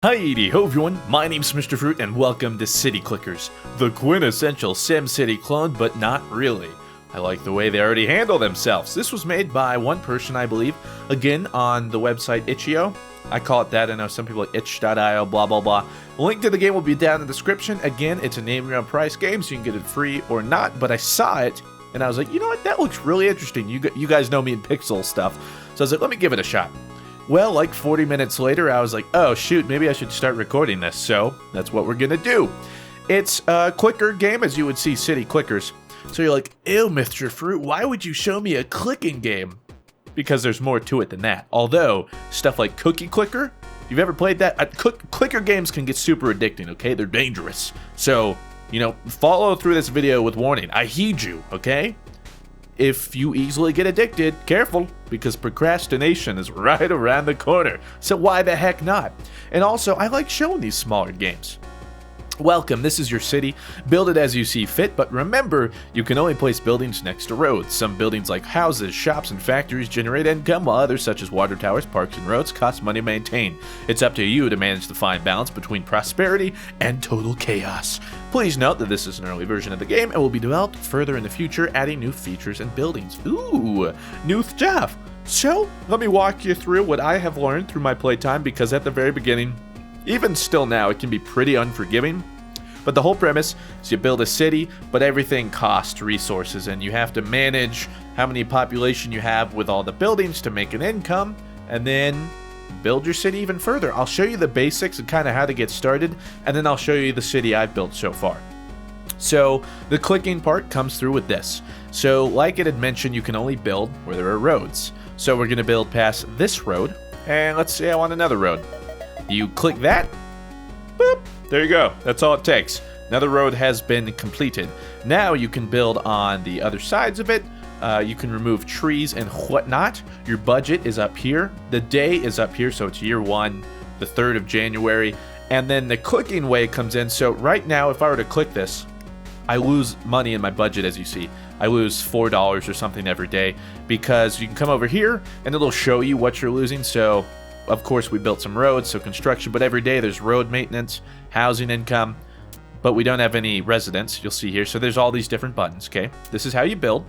Hi-ho everyone, my name's Mr. Fruit and welcome to City Clickers, the quintessential SimCity clone, but not really. I like the way they already handle themselves. This was made by one person, I believe, again on the website itch.io. I call it that. I know some people like itch.io, blah blah blah. Link to the game will be down in the description. Again, it's a name your own price game, so you can get it free or not, but I saw it and I was like, you know what, that looks really interesting. You guys know me in pixel stuff, so I was like, let me give it a shot. Well, like 40 minutes later, I was like, oh shoot, maybe I should start recording this, so that's what we're gonna do. It's a clicker game, as you would see City Clickers. So you're like, ew, Mr. Fruit, why would you show me a clicking game? Because there's more to it than that. Although, stuff like Cookie Clicker, if you've ever played that, clicker games can get super addicting, okay? They're dangerous. So, follow through this video with warning. I heed you, okay? If you easily get addicted, careful, because procrastination is right around the corner. So why the heck not? And also, I like showing these smaller games. Welcome, this is your city. Build it as you see fit, but remember, you can only place buildings next to roads. Some buildings like houses, shops, and factories generate income, while others such as water towers, parks, and roads cost money to maintain. It's up to you to manage the fine balance between prosperity and total chaos. Please note that this is an early version of the game and will be developed further in the future, adding new features and buildings. Ooh, new stuff. So, let me walk you through what I have learned through my playtime, because at the very beginning, even still now, it can be pretty unforgiving. But the whole premise is you build a city, but everything costs resources, and you have to manage how many population you have with all the buildings to make an income, and then build your city even further. I'll show you the basics and kind of how to get started, and then I'll show you the city I've built so far. So the clicking part comes through with this. So like it had mentioned, you can only build where there are roads. So we're going to build past this road, and let's say I want another road. You click that, boop, there you go. That's all it takes. Another road has been completed. Now you can build on the other sides of it. You can remove trees and whatnot. Your budget is up here. The day is up here, so it's year one, the 3rd of January. And then the clicking way comes in. So right now, if I were to click this, I lose money in my budget, as you see. I lose $4 or something every day, because you can come over here and it'll show you what you're losing. So of course, we built some roads, so construction, but every day there's road maintenance, housing income, but we don't have any residents, you'll see here. So there's all these different buttons, okay? This is how you build.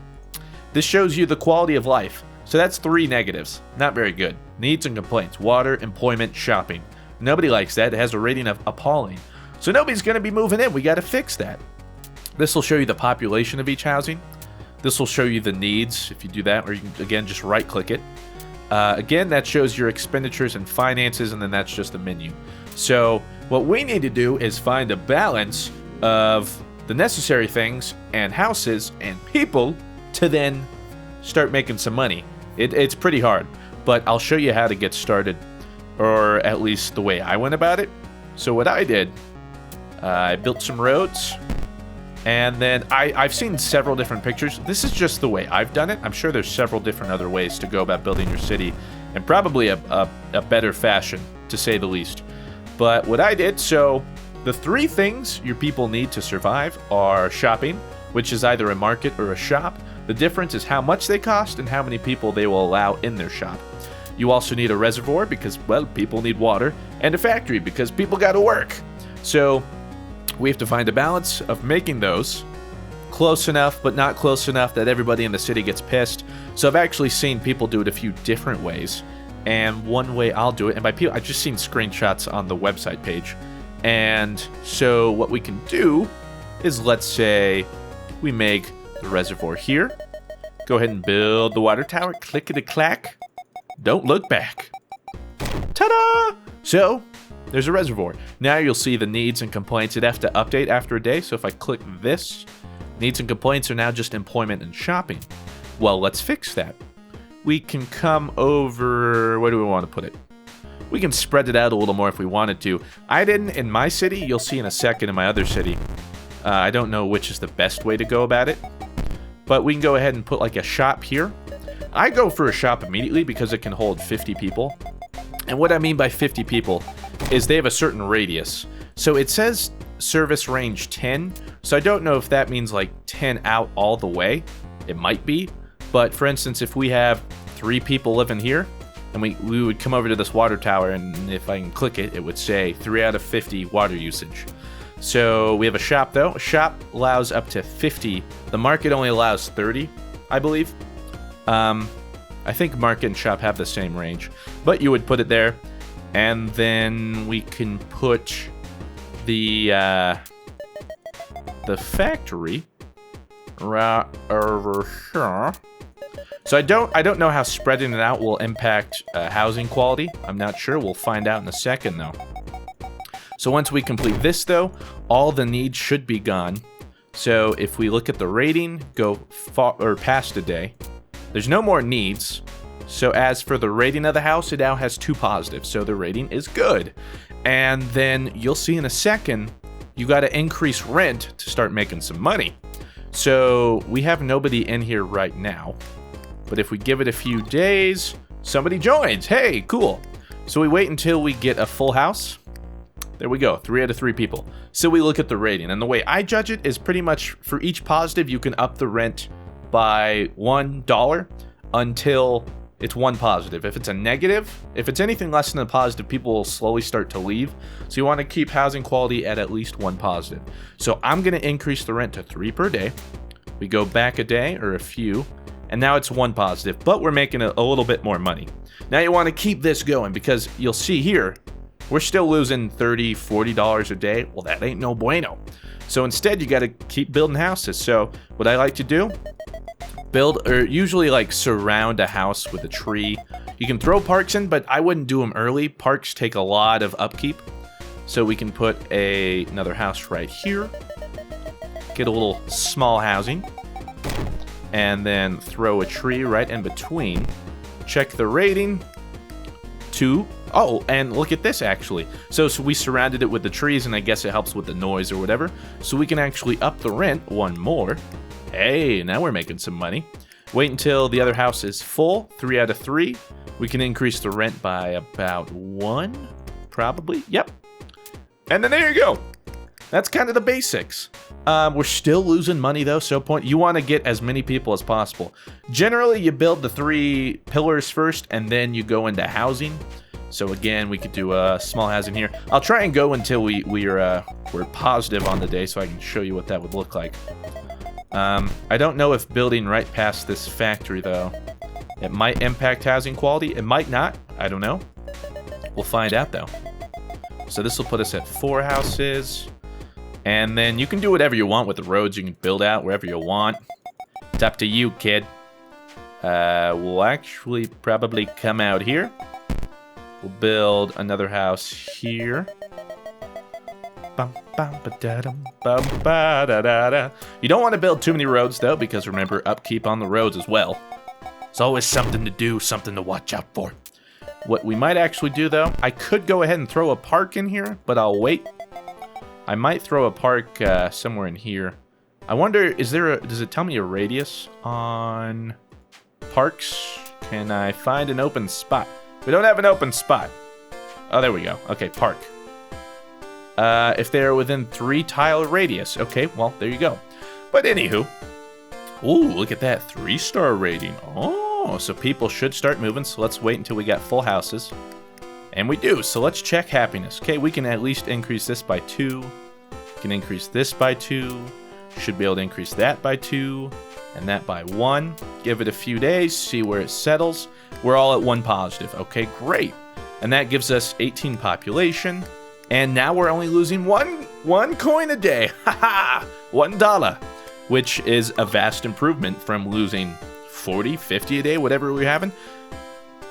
This shows you the quality of life. So that's 3 negatives. Not very good. Needs and complaints. Water, employment, shopping. Nobody likes that. It has a rating of appalling. So nobody's going to be moving in. We got to fix that. This will show you the population of each housing. This will show you the needs, if you do that, or you can, again, just right-click it. Again, that shows your expenditures and finances, and then that's just the menu. So what we need to do is find a balance of the necessary things and houses and people to then start making some money. It's pretty hard, but I'll show you how to get started, or at least the way I went about it. So what I did, I built some roads. And then I've seen several different pictures. This is just the way I've done it. I'm sure there's several different other ways to go about building your city, and probably a better fashion, to say the least. But what I did, so the 3 things your people need to survive are shopping, which is either a market or a shop. The difference is how much they cost and how many people they will allow in their shop. You also need a reservoir because, well, people need water, and a factory because people got to work. So we have to find a balance of making those close enough, but not close enough that everybody in the city gets pissed. So I've actually seen people do it a few different ways. And one way I'll do it, and by people, I've just seen screenshots on the website page. And so what we can do is, let's say we make the reservoir here. Go ahead and build the water tower. Clickety-clack. Don't look back. Ta-da! So there's a reservoir. Now you'll see the needs and complaints. It'd have to update after a day. So if I click this, needs and complaints are now just employment and shopping. Well, let's fix that. We can come over, where do we want to put it? We can spread it out a little more if we wanted to. I didn't in my city. You'll see in a second in my other city. I don't know which is the best way to go about it, but we can go ahead and put like a shop here. I go for a shop immediately because it can hold 50 people. And what I mean by 50 people is they have a certain radius. So it says service range 10. So I don't know if that means like 10 out all the way. It might be. But for instance, if we have 3 people living here, And we would come over to this water tower, and if I can click it, it would say 3 out of 50 water usage. So we have a shop, though. A shop allows up to 50. The market only allows 30, I believe. I think market and shop have the same range. But you would put it there, and then we can put the factory right over here. So I don't know how spreading it out will impact housing quality. I'm not sure. We'll find out in a second, though. So once we complete this, though, all the needs should be gone. So if we look at the rating, go far or past a day, there's no more needs. So as for the rating of the house, it now has 2 positives. So the rating is good. And then you'll see in a second, you got to increase rent to start making some money. So we have nobody in here right now. But if we give it a few days, somebody joins. Hey, cool. So we wait until we get a full house. There we go, 3 out of 3 people. So we look at the rating. And the way I judge it is pretty much for each positive, you can up the rent by $1 until it's 1 positive. If it's a negative, if it's anything less than a positive, people will slowly start to leave. So you want to keep housing quality at least 1 positive. So I'm going to increase the rent to 3 per day. We go back a day or a few, and now it's 1 positive, but we're making a little bit more money. Now you want to keep this going because you'll see here, we're still losing $30, $40 a day. Well, that ain't no bueno. So instead, you got to keep building houses. So what I like to do, build or usually like surround a house with a tree. You can throw parks in, but I wouldn't do them early. Parks take a lot of upkeep. So we can put another house right here. Get a little small housing. And then throw a tree right in between. Check the rating. 2. Oh, and look at this, actually. So we surrounded it with the trees, and I guess it helps with the noise or whatever. So we can actually up the rent 1 more. Hey, now we're making some money. Wait until the other house is full. 3 out of 3. We can increase the rent by about 1, probably. Yep. And then there you go. That's kind of the basics. We're still losing money, though, so you want to get as many people as possible. Generally, you build the 3 pillars first, and then you go into housing. So again, we could do a small housing here. I'll try and go until we're positive on the day, so I can show you what that would look like. I don't know if building right past this factory, though, it might impact housing quality. It might not. I don't know. We'll find out, though. So this will put us at 4 houses. And then you can do whatever you want with the roads. You can build out wherever you want. It's up to you, kid. We'll actually probably come out here. We'll build another house here. You don't want to build too many roads, though, because remember, upkeep on the roads as well. It's always something to do, something to watch out for. What we might actually do, though, I could go ahead and throw a park in here, but I'll wait. I might throw a park somewhere in here. I wonder, does it tell me a radius on parks? Can I find an open spot? We don't have an open spot. Oh, there we go. Okay, park. If they're within 3 tile radius. Okay, well, there you go. But anywho. Ooh, look at that. 3-star rating. Oh, so people should start moving. So let's wait until we got full houses. And we do. So let's check happiness. Okay, we can at least increase this by 2. We can increase this by 2. Should be able to increase that by 2. And that by 1. Give it a few days. See where it settles. We're all at 1 positive. Okay, great. And that gives us 18 population. And now we're only losing one coin a day. Haha! $1. Which is a vast improvement from losing 40, 50 a day, whatever we're having.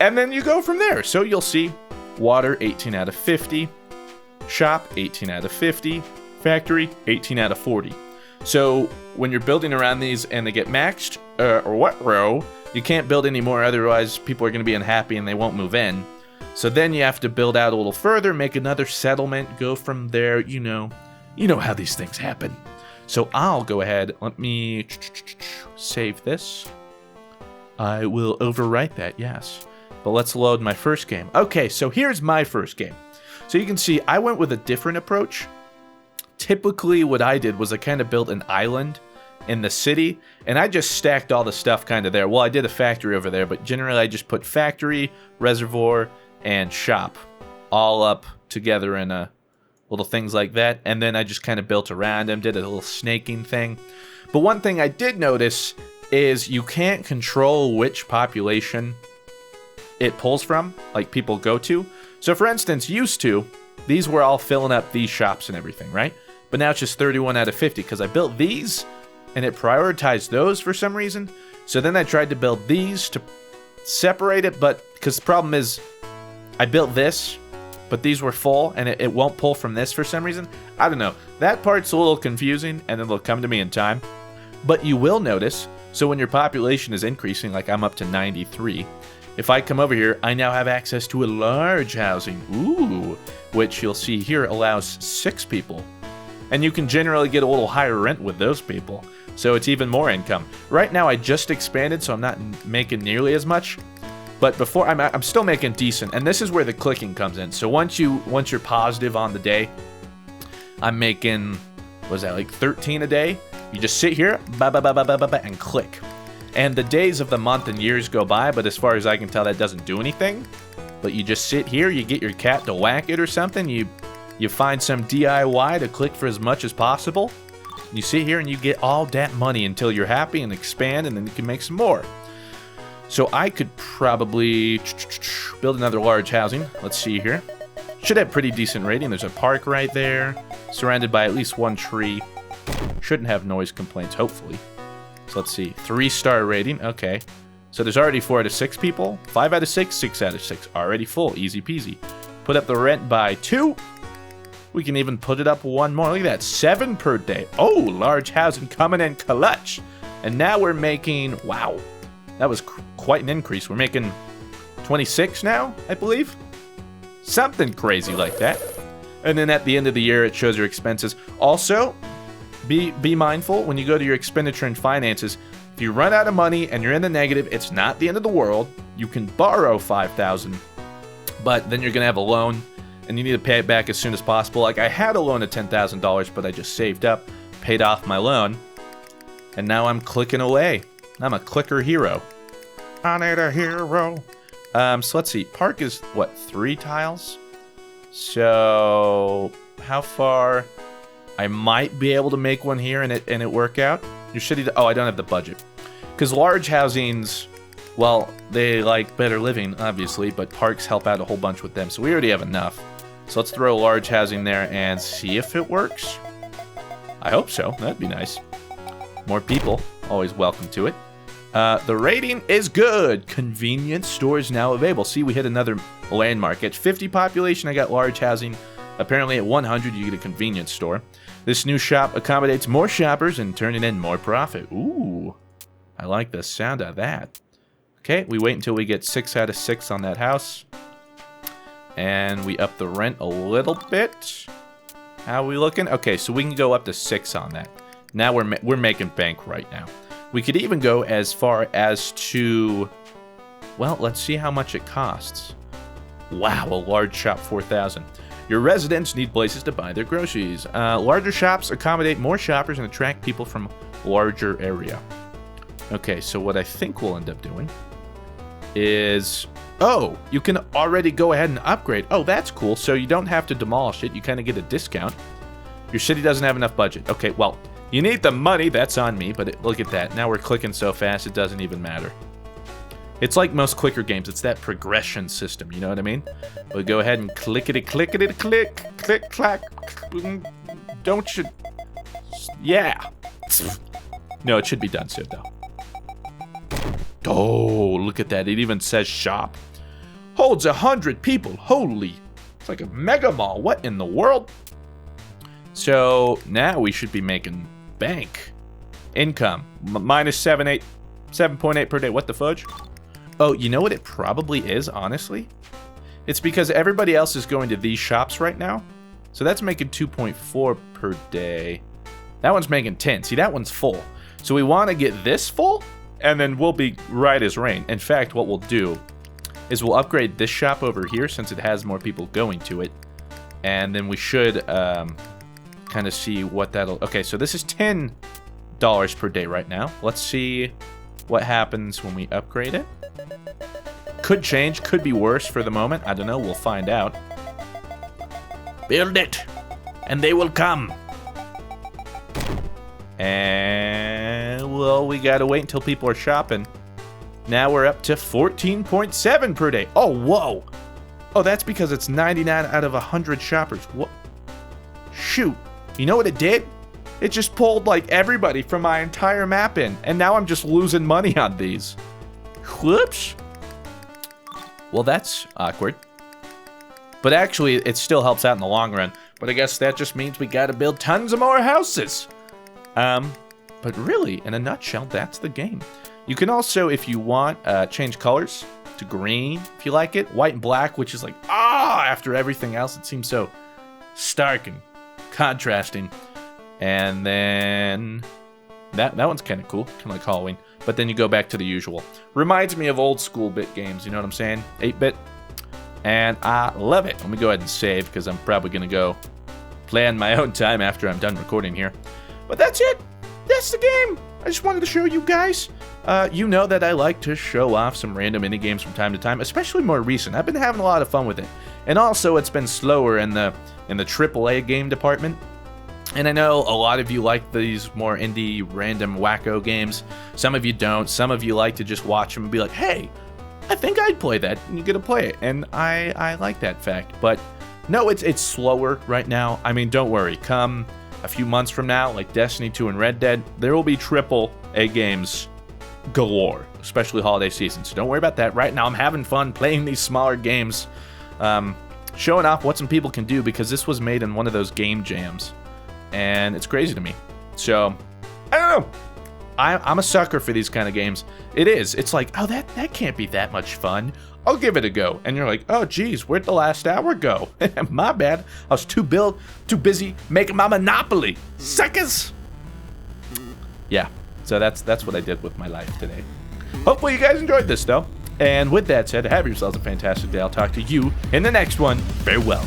And then you go from there. So you'll see water, 18 out of 50. Shop, 18 out of 50. Factory, 18 out of 40. So when you're building around these and they get maxed, or what row, you can't build anymore, otherwise people are going to be unhappy and they won't move in. So then you have to build out a little further, make another settlement, go from there, you know how these things happen. So I'll go ahead, let me save this. I will overwrite that, yes. But let's load my first game. Okay, so here's my first game. So you can see I went with a different approach. Typically what I did was I kind of built an island in the city, and I just stacked all the stuff kind of there. Well, I did a factory over there, but generally I just put factory, reservoir, and shop all up together in a little things like that, and then I just kind of built around them, did a little snaking thing. But one thing I did notice is you can't control which population it pulls from, like people go to. So for instance, used to, these were all filling up these shops and everything, right? But now it's just 31 out of 50 because I built these and it prioritized those for some reason. So then I tried to build these to separate it, but because the problem is I built this, but these were full and it won't pull from this for some reason. I don't know. That part's a little confusing and it'll come to me in time. But you will notice, so when your population is increasing, like I'm up to 93, if I come over here, I now have access to a large housing. Ooh, which you'll see here allows 6 people. And you can generally get a little higher rent with those people. So it's even more income. Right now I just expanded, so I'm not making nearly as much. But before, I'm still making decent. And this is where the clicking comes in. So once you're positive on the day, I'm making, what was that, like 13 a day? You just sit here, and click. And the days of the month and years go by, but as far as I can tell, that doesn't do anything. But you just sit here, you get your cat to whack it or something, you find some DIY to click for as much as possible. You sit here and you get all that money until you're happy and expand, and then you can make some more. So I could probably build another large housing. Let's see here. Should have pretty decent rating. There's a park right there, surrounded by at least one tree. Shouldn't have noise complaints, hopefully. So let's see. 3-star rating. Okay. So there's already 4 out of 6 people. 5 out of 6, 6 out of 6. Already full. Easy peasy. Put up the rent by 2. We can even put it up 1 more. Look at that. 7 per day. Oh, large housing coming in clutch. And now we're making... Wow. That was quite an increase. We're making 26 now, I believe. Something crazy like that. And then at the end of the year, it shows your expenses. Also, be mindful when you go to your expenditure and finances. If you run out of money and you're in the negative, it's not the end of the world. You can borrow $5,000, but then you're going to have a loan, and you need to pay it back as soon as possible. Like I had a loan of $10,000, but I just saved up, paid off my loan, and now I'm clicking away. I'm a clicker hero. I need a hero. So let's see. Park is, what, 3 tiles? So how far? I might be able to make one here and it work out. Your city. Oh, I don't have the budget. Because large housings, well, they like better living, obviously, but parks help out a whole bunch with them. So we already have enough. So let's throw a large housing there and see if it works. I hope so. That'd be nice. More people, always welcome to it. The rating is good. Convenience stores now available. See, we hit another landmark. At 50 population, I got large housing. Apparently at 100, you get a convenience store. This new shop accommodates more shoppers and turning in more profit. Ooh, I like the sound of that. Okay, we wait until we get 6 out of 6 on that house. And we up the rent a little bit. How are we looking? Okay, so we can go up to 6 on that. Now we're making bank right now. We could even go as far as to... Well, let's see how much it costs. Wow, a large shop, 4,000. Your residents need places to buy their groceries. Larger shops accommodate more shoppers and attract people from larger area. Okay, so what I think we'll end up doing is... Oh, you can already go ahead and upgrade. Oh, that's cool. So you don't have to demolish it. You kind of get a discount. Your city doesn't have enough budget. Okay, well, you need the money. That's on me, but look at that. Now we're clicking so fast, it doesn't even matter. It's like most clicker games. It's that progression system, you know what I mean? We'll go ahead and clickety-clickety-click, click-clack. Don't you... Yeah. No, it should be done soon, though. Oh, look at that. It even says shop. Holds 100 people. Holy. It's like a mega mall. What in the world? So now we should be making bank. Income. Minus 7.8 per day. What the fudge? Oh, you know what it probably is, honestly? It's because everybody else is going to these shops right now. So that's making 2.4 per day. That one's making 10. See, that one's full. So we want to get this full, and then we'll be right as rain. In fact, what we'll do is we'll upgrade this shop over here since it has more people going to it. And then we should kind of see what that'll... Okay, so this is 10 $8 per day right now. Let's see what happens when we upgrade it. Could change, could be worse for the moment. I don't know, we'll find out. Build it, and they will come. And, well, we gotta wait until people are shopping. Now we're up to 14.7 per day. Oh, whoa. Oh, that's because it's 99 out of 100 shoppers. What? Shoot. You know what it did? It just pulled, like, everybody from my entire map in. And now I'm just losing money on these. Whoops. Well, that's awkward. But actually, it still helps out in the long run. But I guess that just means we gotta build tons of more houses. But really, in a nutshell, that's the game. You can also, if you want, change colors to green, if you like it. White and black, which is like, after everything else, it seems so stark and contrasting. And then that one's kind of cool, kind of like Halloween. But then you go back to the usual. Reminds me of old school bit games, you know what I'm saying? 8-bit. And I love it. Let me go ahead and save, because I'm probably going to go play on my own time after I'm done recording here. But that's it. That's the game. I just wanted to show you guys. You know that I like to show off some random indie games from time to time, especially more recent. I've been having a lot of fun with it. And also, it's been slower in the AAA game department. And I know a lot of you like these more indie, random, wacko games. Some of you don't. Some of you like to just watch them and be like, hey, I think I'd play that. And you get to play it. And I like that fact. But no, it's slower right now. I mean, don't worry. Come a few months from now, like Destiny 2 and Red Dead, there will be AAA games galore, especially holiday season. So don't worry about that. Right now, I'm having fun playing these smaller games, showing off what some people can do, because this was made in one of those game jams. And it's crazy to me. So, I don't know. I'm a sucker for these kind of games. It is. It's like, oh, that can't be that much fun. I'll give it a go. And you're like, oh, geez, where'd the last hour go? My bad. I was too busy making my Monopoly. Suckers! Yeah, so that's what I did with my life today. Hopefully you guys enjoyed this, though. And with that said, have yourselves a fantastic day. I'll talk to you in the next one. Farewell.